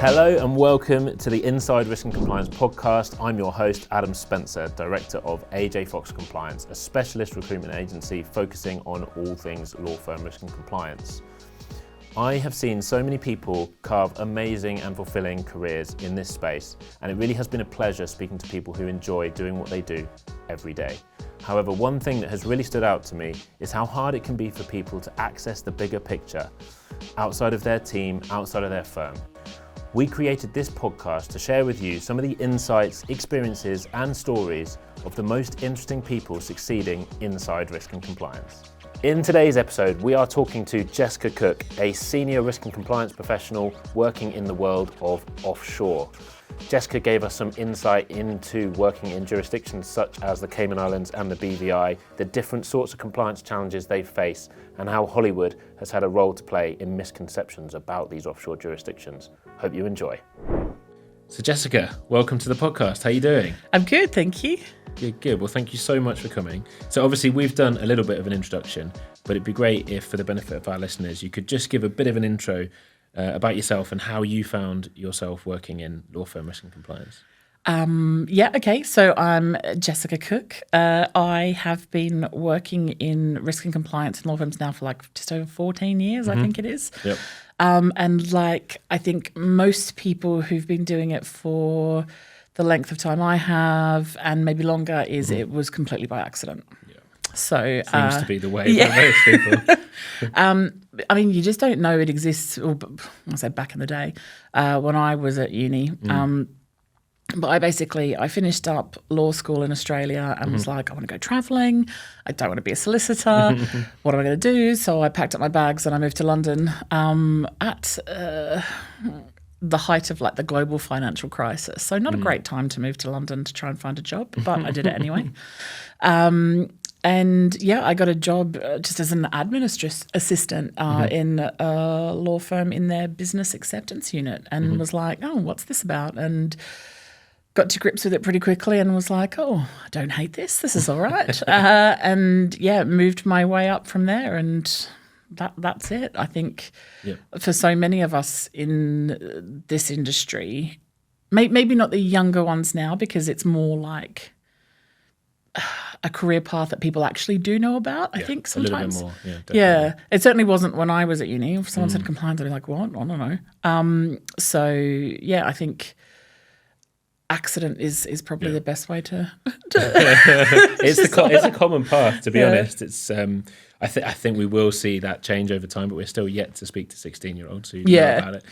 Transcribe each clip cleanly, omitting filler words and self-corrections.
Hello and welcome to the Inside Risk and Compliance podcast. I'm your host, Adam Spencer, Director of AJ Fox Compliance, a specialist recruitment agency focusing on all things law firm risk and compliance. I have seen so many people carve amazing and fulfilling careers in this space, and it really has been a pleasure speaking to people who enjoy doing what they do every day. However, one thing that has really stood out to me is how hard it can be for people to access the bigger picture outside of their team, outside of their firm. We created this podcast to share with you some of the insights, experiences, and stories of the most interesting people succeeding inside risk and compliance. In today's episode, we are talking to Jessica Cook, a senior risk and compliance professional working in the world of offshore. Jessica gave us some insight into working in jurisdictions such as the Cayman Islands and the BVI, the different sorts of compliance challenges they face, and how Hollywood has had a role to play in misconceptions about these offshore jurisdictions. Hope you enjoy. So Jessica, welcome to the podcast. How are you doing? I'm good, thank you. Good. Well, thank you so much for coming. So obviously we've done a little bit of an introduction, but it'd be great if, for the benefit of our listeners, you could just give a bit of an intro about yourself and how you found yourself working in law firm risk and compliance. Okay. So I'm Jessica Cook. I have been working in risk and compliance in law firms now for like just over 14 years, I think it is. Yep. And like I think most people who've been doing it for the length of time I have and maybe longer it was completely by accident. Yeah. So seems to be the way for most people. I mean, you just don't know it exists. Or I said back in the day when I was at uni. But I finished up law school in Australia and was like, I want to go travelling. I don't want to be a solicitor. What am I going to do? So I packed up my bags and I moved to London at the height of like the global financial crisis. So not a great time to move to London to try and find a job, but I did it anyway. And yeah, I got a job just as an administrative assistant in a law firm in their business acceptance unit and was like, oh, what's this about? And got to grips with it pretty quickly and was like, oh, I don't hate this. This is all right. And yeah, moved my way up from there and that's it. I think for so many of us in this industry, maybe not the younger ones now because it's more like a career path that people actually do know about, I think sometimes. A little bit more, yeah. It certainly wasn't when I was at uni. If someone said compliance, I'd be like, what? I don't know. So yeah, I think accident is probably the best way to it's a common path, to be honest. It's I think we will see that change over time, but we're still yet to speak to 16-year-olds who know about it.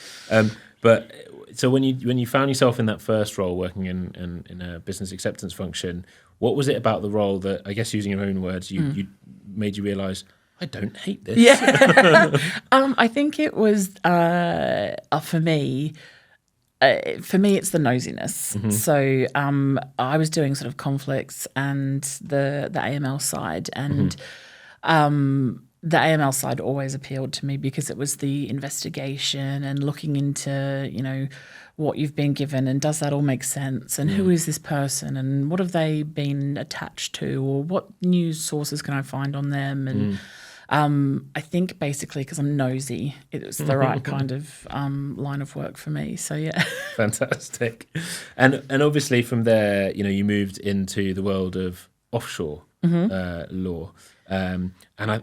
But so when you found yourself in that first role working in a business acceptance function, what was it about the role that, I guess using your own words, you made you realise, I don't hate this? Yeah. I think it was for me, it's the nosiness. So I was doing sort of conflicts and the AML side, and the AML side always appealed to me because it was the investigation and looking into, what you've been given and does that all make sense and who is this person and what have they been attached to or what news sources can I find on them and I think basically because I'm nosy, it was the right kind of line of work for me. So yeah. Fantastic. And obviously from there, you moved into the world of offshore law. And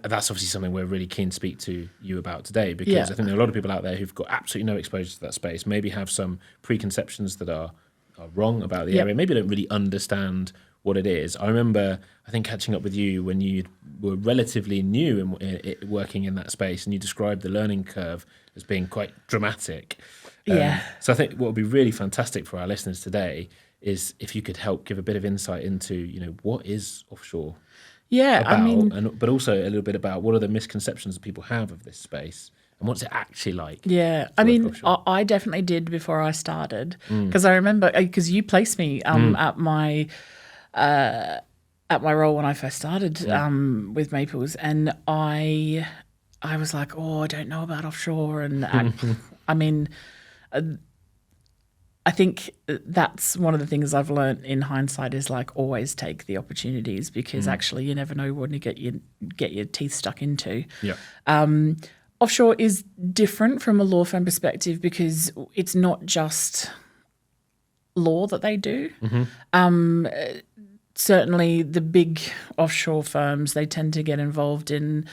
that's obviously something we're really keen to speak to you about today because I think there are a lot of people out there who've got absolutely no exposure to that space, maybe have some preconceptions that are wrong about the area, maybe don't really understand what it is. I remember, I think, catching up with you when you were relatively new in working in that space, and you described the learning curve as being quite dramatic. So I think what would be really fantastic for our listeners today is if you could help give a bit of insight into, what is offshore. Yeah, but also a little bit about what are the misconceptions that people have of this space and what's it actually like. Yeah, I definitely did before I started because I remember because you placed me at my role when I first started with Maples, and I was like, oh, I don't know about offshore, and I think that's one of the things I've learned in hindsight is like always take the opportunities because actually you never know when you get your teeth stuck into. Yeah. Offshore is different from a law firm perspective because it's not just law that they do. Certainly the big offshore firms, they tend to get involved in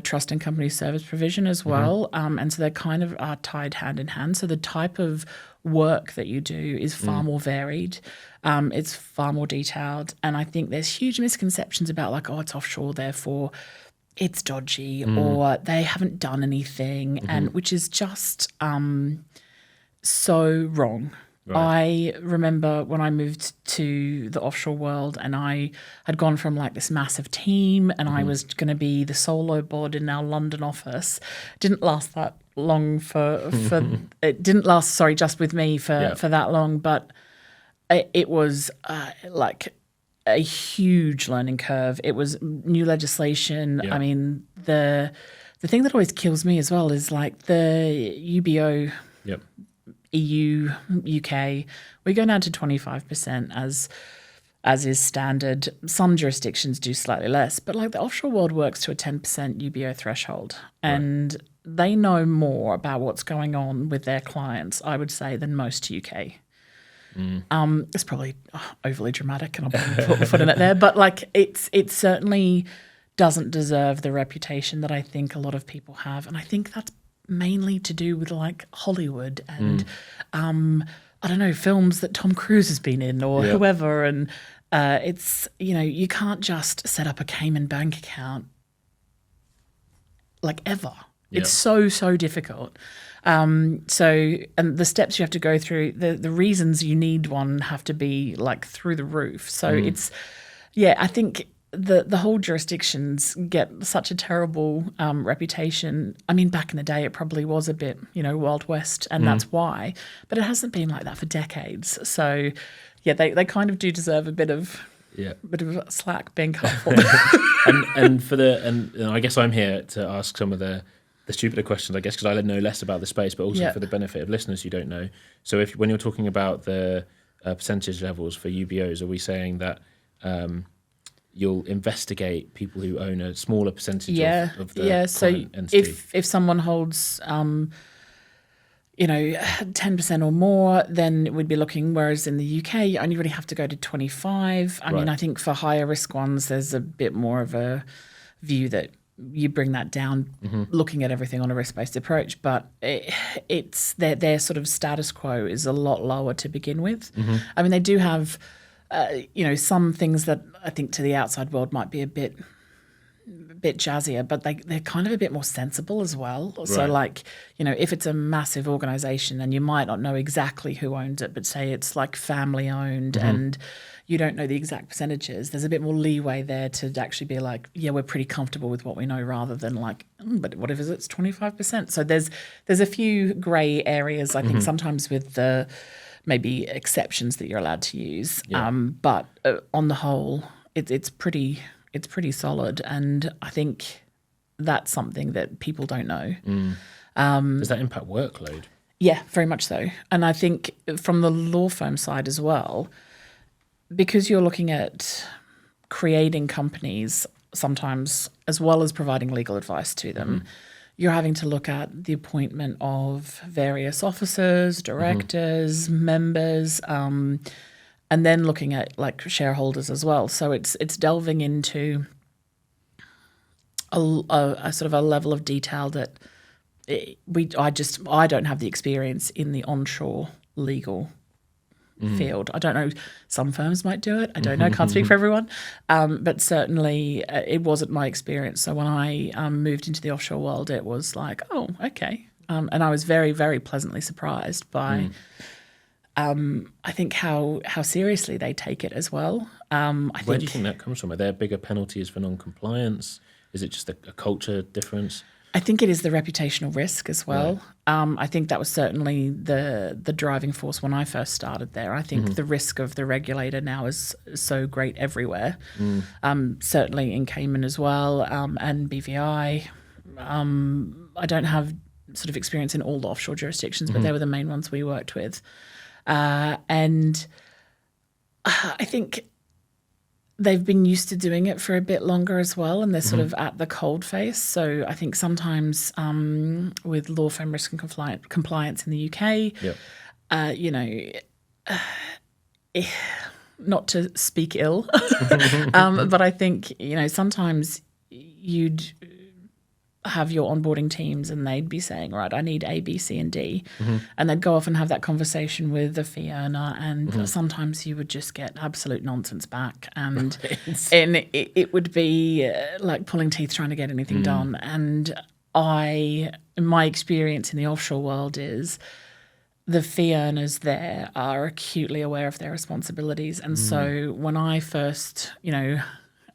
trust and company service provision as well. And so they kind of are tied hand in hand. So the type of work that you do is far more varied. It's far more detailed. And I think there's huge misconceptions about like, oh, it's offshore, therefore it's dodgy or they haven't done anything, and which is just so wrong. Right. I remember when I moved to the offshore world and I had gone from like this massive team and I was going to be the solo bod in our London office. It didn't last that long it didn't last, just with me for that long, but it was like a huge learning curve. It was new legislation. I mean, the thing that always kills me as well is like the UBO EU, UK, we go down to 25% as is standard. Some jurisdictions do slightly less, but like the offshore world works to a 10% UBO threshold, and they know more about what's going on with their clients, I would say, than most UK. It's probably overly dramatic, and I'll put my foot in it there, but like it certainly doesn't deserve the reputation that I think a lot of people have, and I think that's mainly to do with like Hollywood and I don't know, films that Tom Cruise has been in or whoever, and it's, you know, you can't just set up a Cayman bank account like ever. It's so difficult. And the steps you have to go through, the reasons you need one have to be like through the roof. So it's, I think the whole jurisdictions get such a terrible reputation. I mean, back in the day, it probably was a bit, you know, Wild West, and that's why. But it hasn't been like that for decades. So, they kind of do deserve a bit of slack being cut for. and I guess I'm here to ask some of the stupider questions, I guess, because I know less about the space, but also for the benefit of listeners who don't know. So, when you're talking about the percentage levels for UBOs, are we saying that you'll investigate people who own a smaller percentage of the so entity? If someone holds 10% or more, then we'd be looking, whereas in the UK you only really have to go to 25. I mean, I think for higher risk ones there's a bit more of a view that you bring that down, looking at everything on a risk-based approach, but it's their sort of status quo is a lot lower to begin with. I mean, they do have some things that I think to the outside world might be a bit jazzier, but they're kind of a bit more sensible as well. Right. So like, if it's a massive organization and you might not know exactly who owns it, but say it's like family owned and you don't know the exact percentages, there's a bit more leeway there to actually be like, we're pretty comfortable with what we know, rather than like, but what if it's 25%? So there's a few grey areas, I think, sometimes with the maybe exceptions that you're allowed to use. But on the whole, it's pretty solid, and I think that's something that people don't know. Does that impact workload? Yeah, very much so. And I think from the law firm side as well, because you're looking at creating companies sometimes as well as providing legal advice to them, you're having to look at the appointment of various officers, directors, members, and then looking at like shareholders as well. So it's delving into a sort of a level of detail that I don't have the experience in the onshore legal field. I don't know, some firms might do it. I don't know, can't speak for everyone. But certainly it wasn't my experience. So when I moved into the offshore world, it was like, oh, okay. And I was very, very pleasantly surprised by I think how seriously they take it as well. Where do you think that comes from? Are there bigger penalties for non-compliance? Is it just a culture difference? I think it is the reputational risk as well. Right. I think that was certainly the driving force when I first started there. I think the risk of the regulator now is so great everywhere, certainly in Cayman as well, and BVI. I don't have sort of experience in all the offshore jurisdictions, but they were the main ones we worked with. And I think they've been used to doing it for a bit longer as well, and they're sort of at the cold face. So I think sometimes with law firm risk and compliance in the UK, you know, not to speak ill, but I think, you know, sometimes you'd have your onboarding teams and they'd be saying, right, I need A, B, C, and D. And they'd go off and have that conversation with the fee earner, and sometimes you would just get absolute nonsense back. And, and it would be like pulling teeth trying to get anything done. And my experience in the offshore world is the fee earners there are acutely aware of their responsibilities. And so when I first, you know,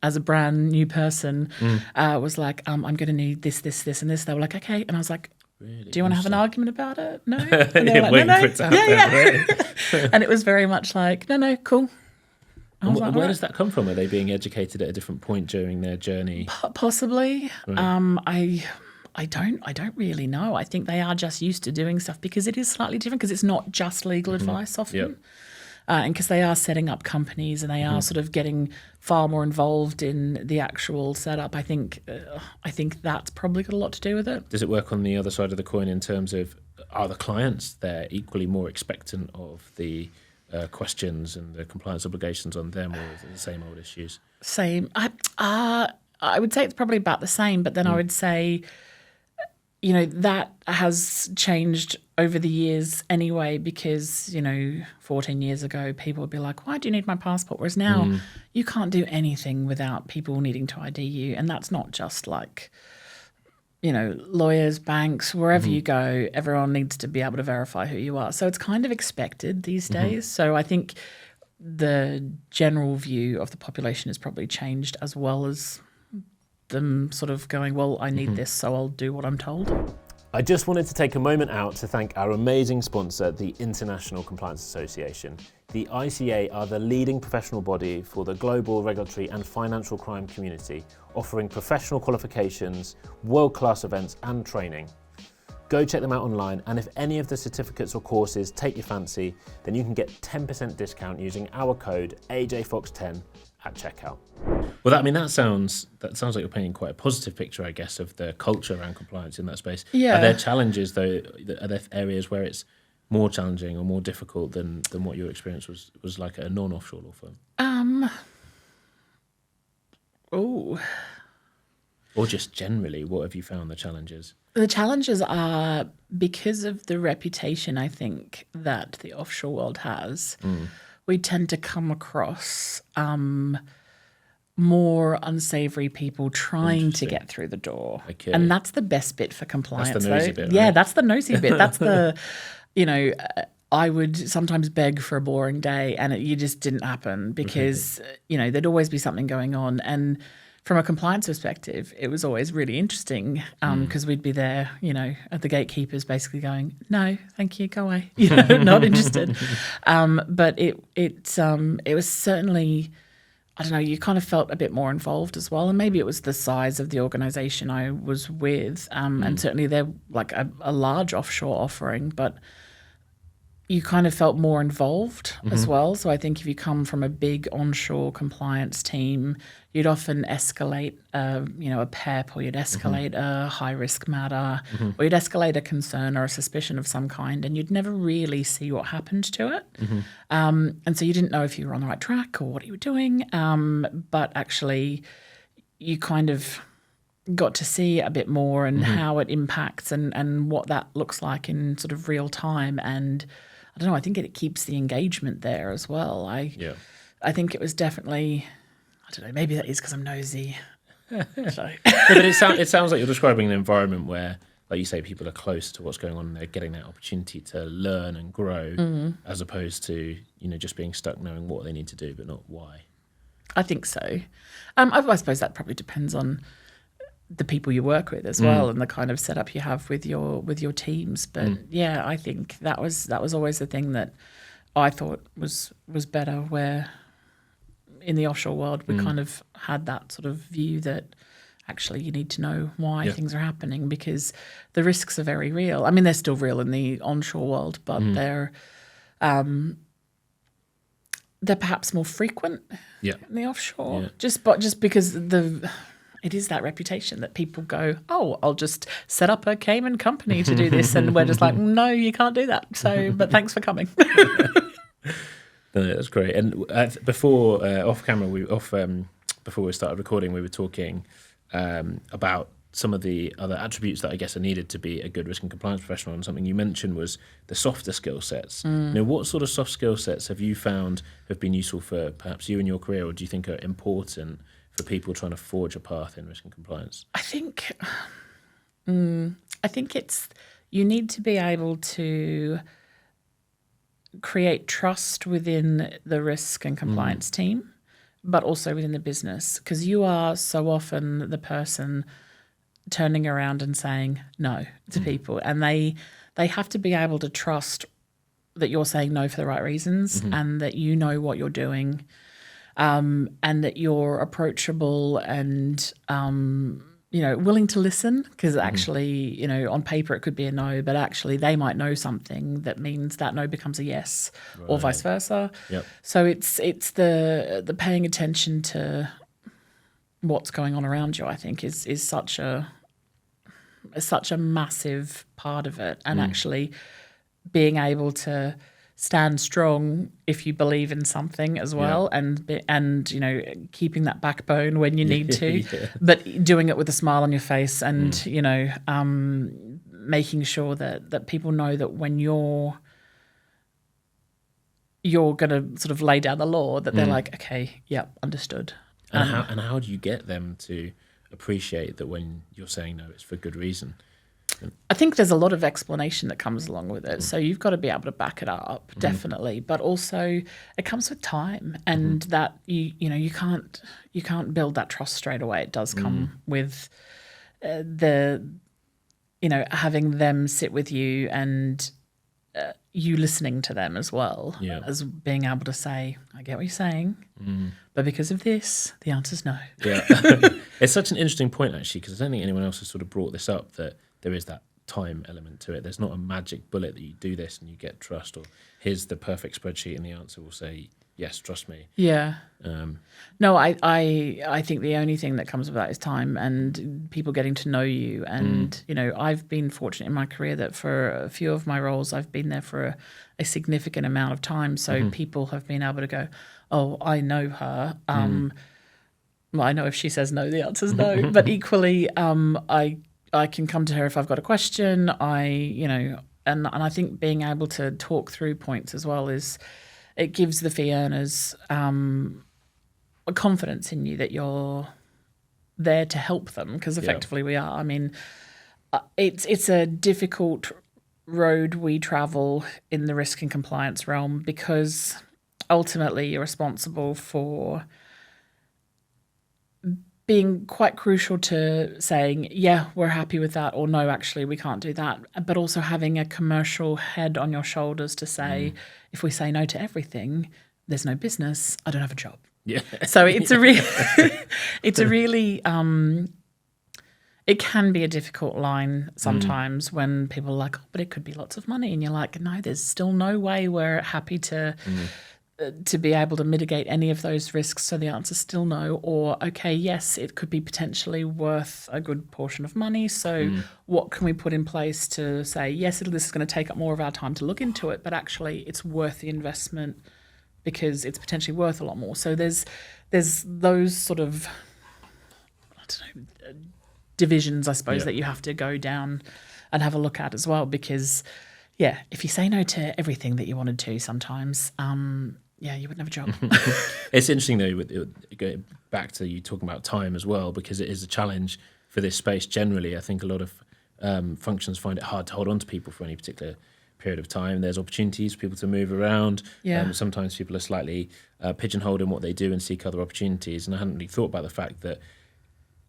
as a brand new person, was like, I'm going to need this, this, this, and this. They were like, okay. And I was like, really? Do you want to have an argument about it? No. And they were like, no. Yeah. And it was very much like, no, cool. And where does that come from? Are they being educated at a different point during their journey? Possibly. Right. I don't really know. I think they are just used to doing stuff because it is slightly different, because it's not just legal advice often. Yep. And because they are setting up companies and they are sort of getting far more involved in the actual setup. I think that's probably got a lot to do with it. Does it work on the other side of the coin in terms of, are the clients there equally more expectant of the questions and the compliance obligations on them, or is it the same old issues? Same. I would say it's probably about the same, but then I would say, you know, that has changed over the years anyway, because, you know, 14 years ago, people would be like, why do you need my passport? Whereas now you can't do anything without people needing to ID you. And that's not just like, you know, lawyers, banks, wherever you go, everyone needs to be able to verify who you are. So it's kind of expected these days. So I think the general view of the population has probably changed, as well as them sort of going, well, I need this, so I'll do what I'm told. I just wanted to take a moment out to thank our amazing sponsor, the International Compliance Association. The ICA are the leading professional body for the global regulatory and financial crime community, offering professional qualifications, world-class events and training. Go check them out online, and if any of the certificates or courses take your fancy, then you can get 10% discount using our code AJFOX10 at checkout. Well, that sounds like you're painting quite a positive picture, I guess, of the culture around compliance in that space. Yeah. Are there challenges, though? Are there areas where it's more challenging or more difficult than what your experience was like at a non-offshore law firm? Or just generally, what have you found the challenges? The challenges are because of the reputation, I think, that the offshore world has. We tend to come across more unsavory people trying to get through the door. Okay. And that's the best bit for compliance. That's the nosy bit, right? Yeah, that's the nosy bit. That's the, you know, I would sometimes beg for a boring day, and you just didn't happen because, you know, there'd always be something going on. And from a compliance perspective, it was always really interesting because we'd be there, you know, at the gatekeepers basically going, no, thank you, go away, you know, not interested. But it was certainly, I don't know, you kind of felt a bit more involved as well. And maybe it was the size of the organisation I was with. And certainly they're like a large offshore offering, but you kind of felt more involved as well. So I think if you come from a big onshore compliance team, you'd often escalate, a PEP, or you'd escalate a high-risk matter, or you'd escalate a concern or a suspicion of some kind, and you'd never really see what happened to it. And so you didn't know if you were on the right track or what you were doing, but actually you kind of got to see a bit more and how it impacts and what that looks like in sort of real time. And I don't know, I think it keeps the engagement there as well. I think it was definitely, I don't know, maybe that is because I'm nosy. No, but it sounds like you're describing an environment where, like you say, people are close to what's going on and they're getting that opportunity to learn and grow, as opposed to, you know, just being stuck knowing what they need to do but not why. I think so. I suppose that probably depends on the people you work with as well and the kind of setup you have with your teams. But yeah, I think that was always the thing that I thought was better, where in the offshore world we kind of had that sort of view that actually you need to know why things are happening, because the risks are very real. I mean, they're still real in the onshore world, but they're they're perhaps more frequent Yeah. in the offshore. Yeah. Just because it is that reputation that people go, oh, I'll just set up a Cayman company to do this, and we're just like, no, you can't do that. So, but thanks for coming. No, that's great. And before off camera, before we started recording, we were talking about some of the other attributes that I guess are needed to be a good risk and compliance professional. And something you mentioned was the softer skill sets. What sort of soft skill sets have you found have been useful for perhaps you in your career, or do you think are important for people trying to forge a path in risk and compliance? I think it's you need to be able to create trust within the risk and compliance team, but also within the business, because you are so often the person turning around and saying no to people, and they have to be able to trust that you're saying no for the right reasons, and that you know what you're doing, and that you're approachable and willing to listen, because actually, on paper it could be a no, but actually they might know something that means that no becomes a yes, or vice versa. Yep. So it's the paying attention to what's going on around you, I think, is such a massive part of it, and actually being able to stand strong if you believe in something as well, and keeping that backbone when you need to, but doing it with a smile on your face, and making sure that people know that when you're going to sort of lay down the law, that they're like, okay, yep, understood. And how do you get them to appreciate that when you're saying no, it's for good reason? I think there's a lot of explanation that comes along with it. So you've got to be able to back it up, definitely. But also it comes with time, and that you can't build that trust straight away. It does come with having them sit with you, and you listening to them as well, as being able to say, I get what you're saying, but because of this, the answer's no. Yeah. It's such an interesting point, actually, because I don't think anyone else has sort of brought this up, that there is that time element to it. There's not a magic bullet that you do this and you get trust, or here's the perfect spreadsheet and the answer will say, yes, trust me. Yeah. No, I think the only thing that comes with that is time and people getting to know you. And, I've been fortunate in my career that for a few of my roles, I've been there for a significant amount of time. So people have been able to go, oh, I know her. Well, I know if she says no, the answer's no. But equally, I can come to her if I've got a question. And I think being able to talk through points as well it gives the fee earners a confidence in you that you're there to help them, because effectively we are. I mean, it's a difficult road we travel in the risk and compliance realm, because ultimately you're responsible for being quite crucial to saying, yeah, we're happy with that, or no, actually, we can't do that. But also having a commercial head on your shoulders to say, if we say no to everything, there's no business, I don't have a job. Yeah. So it's a really, it can be a difficult line sometimes when people are like, oh, but it could be lots of money. And you're like, no, there's still no way we're happy to be able to mitigate any of those risks. So the answer's still no. Or, okay, yes, it could be potentially worth a good portion of money. So what can we put in place to say, yes, this is going to take up more of our time to look into it, but actually it's worth the investment because it's potentially worth a lot more. So there's those sort of, divisions, I suppose, that you have to go down and have a look at as well. Because, if you say no to everything that you wanted to sometimes, you wouldn't have a job. It's interesting, though, going back to you talking about time as well, because it is a challenge for this space generally. I think a lot of functions find it hard to hold on to people for any particular period of time. There's opportunities for people to move around. Sometimes people are slightly pigeonholed in what they do and seek other opportunities. And I hadn't really thought about the fact that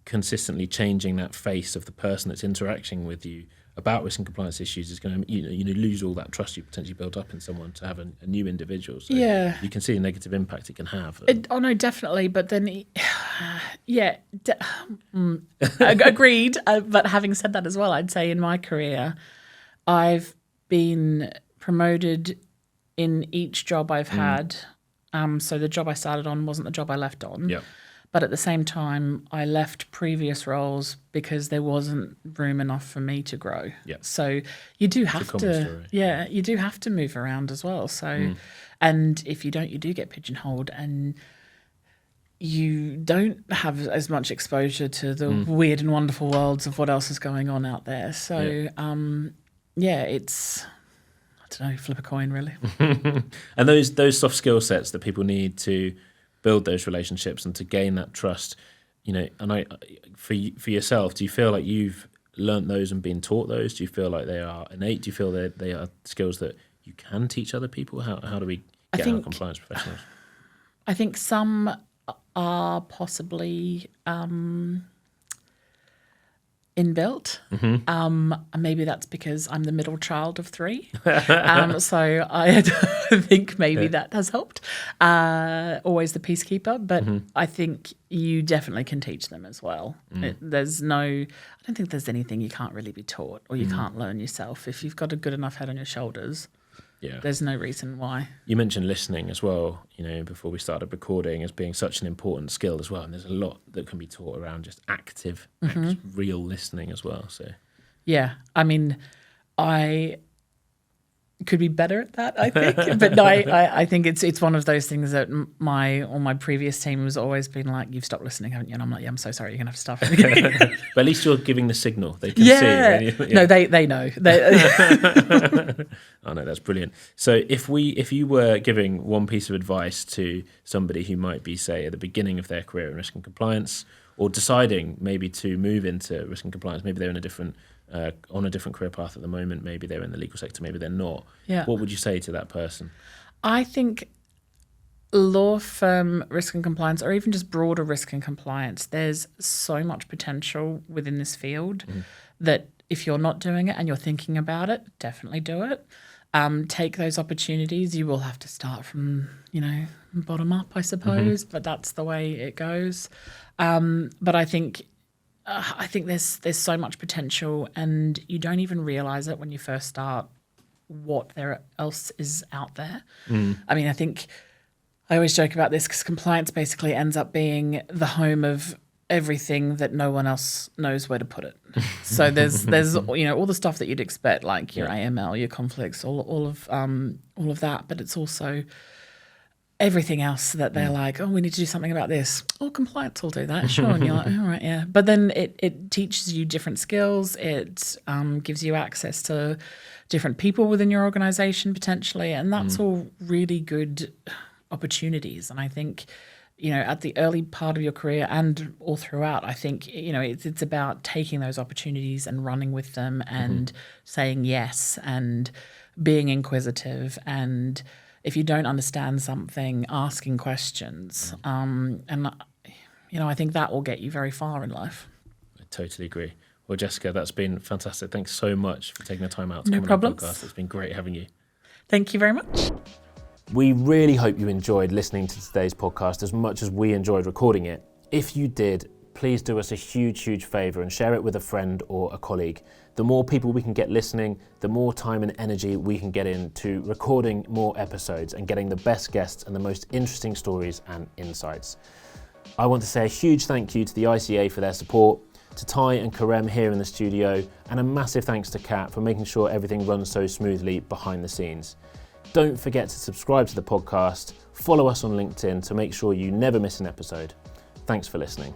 consistently changing that face of the person that's interacting with you about risk and compliance issues is going to lose all that trust you potentially built up in someone to have a new individual. So you can see the negative impact it can have. No, definitely. But then, agreed. But having said that as well, I'd say in my career, I've been promoted in each job I've had So the job I started on wasn't the job I left on. Yeah. But at the same time, I left previous roles because there wasn't room enough for me to grow. Yeah. So you do have It's a common to, story. you do have to move around as well. So, and if you don't, you do get pigeonholed, and you don't have as much exposure to the weird and wonderful worlds of what else is going on out there. So, it's, I don't know, flip a coin really. And those soft skill sets that people need to build those relationships and to gain that trust, and for yourself, do you feel like you've learnt those and been taught those? Do you feel like they are innate? Do you feel that they are skills that you can teach other people? How do we get our compliance professionals? I think some are possibly inbuilt. Maybe that's because I'm the middle child of three. So I think maybe that has helped. Always the peacekeeper, but I think you definitely can teach them as well. I don't think there's anything you can't really be taught or you can't learn yourself. If you've got a good enough head on your shoulders, there's no reason why. You mentioned listening as well, before we started recording, as being such an important skill as well. And there's a lot that can be taught around just active, real listening as well. So, yeah, I mean, I could be better at that, I think. But no, I think it's one of those things that my previous team has always been like, you've stopped listening, haven't you? And I'm like, yeah, I'm so sorry, you're going to have to start from the beginning. But at least you're giving the signal. They can see. No, they know. Oh, no, that's brilliant. So if you were giving one piece of advice to somebody who might be, say, at the beginning of their career in risk and compliance, or deciding maybe to move into risk and compliance, maybe they're in on a different career path at the moment, maybe they're in the legal sector, maybe they're not. Yeah. What would you say to that person? I think law firm risk and compliance, or even just broader risk and compliance, there's so much potential within this field that if you're not doing it and you're thinking about it, definitely do it. Take those opportunities. You will have to start from, bottom up, I suppose, but that's the way it goes. But I think there's so much potential, and you don't even realize it when you first start what there else is out there. I mean, I think I always joke about this because compliance basically ends up being the home of everything that no one else knows where to put it. So there's all the stuff that you'd expect, like your AML, your conflicts, all of that, but it's also everything else that they're like, oh, we need to do something about this. Oh, compliance will do that, sure. And you're like, all right, yeah. But then it teaches you different skills. It gives you access to different people within your organization potentially, and that's all really good opportunities. And I think, at the early part of your career and all throughout, I think, it's about taking those opportunities and running with them and saying yes and being inquisitive, and if you don't understand something, asking questions. And I think that will get you very far in life. I totally agree. Well, Jessica, that's been fantastic. Thanks so much for taking the time out to come on the podcast. It's been great having you. Thank you very much. We really hope you enjoyed listening to today's podcast as much as we enjoyed recording it. If you did, please do us a huge, huge favour and share it with a friend or a colleague. The more people we can get listening, the more time and energy we can get into recording more episodes and getting the best guests and the most interesting stories and insights. I want to say a huge thank you to the ICA for their support, to Ty and Karem here in the studio, and a massive thanks to Kat for making sure everything runs so smoothly behind the scenes. Don't forget to subscribe to the podcast, follow us on LinkedIn to make sure you never miss an episode. Thanks for listening.